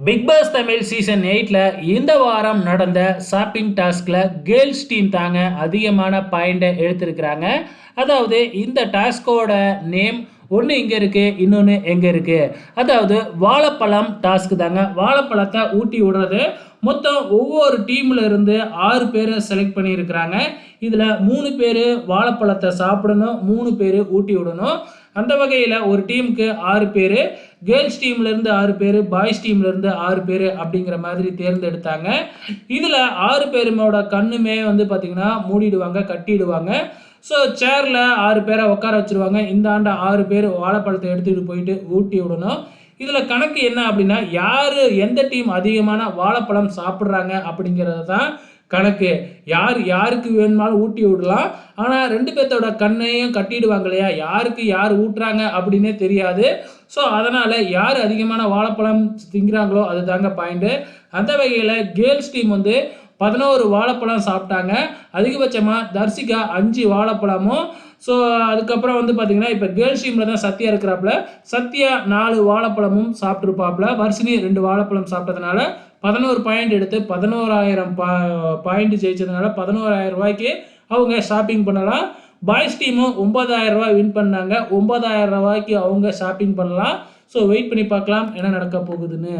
Big pass Tamil season 8ல இந்த வாரம் நடந்த ஷாப்பிங் டாஸ்கில் கேர்ள்ஸ் டீம் தாங்க அதிகமான பாயிண்டை எடுத்திருக்கிறாங்க. அதாவது இந்த டாஸ்கோட நேம் ஒன்று இங்கே இருக்குது, இன்னொன்று எங்கே இருக்குது. அதாவது வாழைப்பழம் டாஸ்க் தாங்க. வாழைப்பழத்தை ஊட்டி விடுறது. மொத்தம் ஒவ்வொரு டீமில் இருந்து 6 பேரை செலக்ட் பண்ணியிருக்கிறாங்க. இதில் 3 பேர் வாழைப்பழத்தை சாப்பிடணும், 3 பேர் ஊட்டி விடணும். அந்த வகையில் ஒரு டீமுக்கு 6 பேர், கேர்ள்ஸ் டீம்லேருந்து 6 பேர், பாய்ஸ் டீம்லேருந்து 6 பேர் அப்படிங்கிற மாதிரி தேர்ந்தெடுத்தாங்க. இதில் 6 பேருமோட கண்ணுமே வந்து பார்த்திங்கன்னா மூடிடுவாங்க, கட்டிடுவாங்க. ஸோ சேரில் 6 பேரை உட்கார வச்சுருவாங்க. இந்த ஆண்டு 6 பேர் வாழைப்பழத்தை எடுத்துகிட்டு போயிட்டு ஊட்டி விடணும். இதில் கணக்கு என்ன அப்படின்னா, யார் எந்த டீம் அதிகமான வாழைப்பழம் சாப்பிட்றாங்க அப்படிங்கிறது தான் கணக்கு. யாருக்கு வேணுமாலும் ஊட்டி விடலாம். ஆனால் 2 பேர்த்தோட கண்ணையும் கட்டிடுவாங்க இல்லையா, யாருக்கு யார் ஊட்டுறாங்க அப்படின்னே தெரியாது. ஸோ அதனால் யார் அதிகமான வாழைப்பழம் திங்கிறாங்களோ அது தாங்க பாயிண்ட்டு. அந்த வகையில் கேர்ள்ஸ் டீம் வந்து 11 வாழைப்பழம் சாப்பிட்டாங்க. அதிகபட்சமாக தர்சிகா 5 வாழைப்பழமும். ஸோ அதுக்கப்புறம் வந்து பார்த்திங்கன்னா, இப்போ கேர்ள்ஸ் டீமில் தான் சத்யா இருக்கிறாப்புல. சத்யா 4 வாழைப்பழமும் சாப்பிட்ருப்பாப்புல. வர்ஷினி 2 வாழைப்பழம் சாப்பிட்டதுனால 11 பாயிண்ட் எடுத்து 11,000 பாயிண்ட் ஜெயிச்சதுனால 11,000 ரூபாய்க்கு அவங்க ஷாப்பிங் பண்ணலாம். பாய்ஸ் டீமும் 9,000 ரூபாய் வின் பண்ணாங்க. 9,000 ரூபாய்க்கு அவங்க ஷாப்பிங் பண்ணலாம். ஸோ வெயிட் பண்ணி பார்க்கலாம் என்ன நடக்க போகுதுன்னு.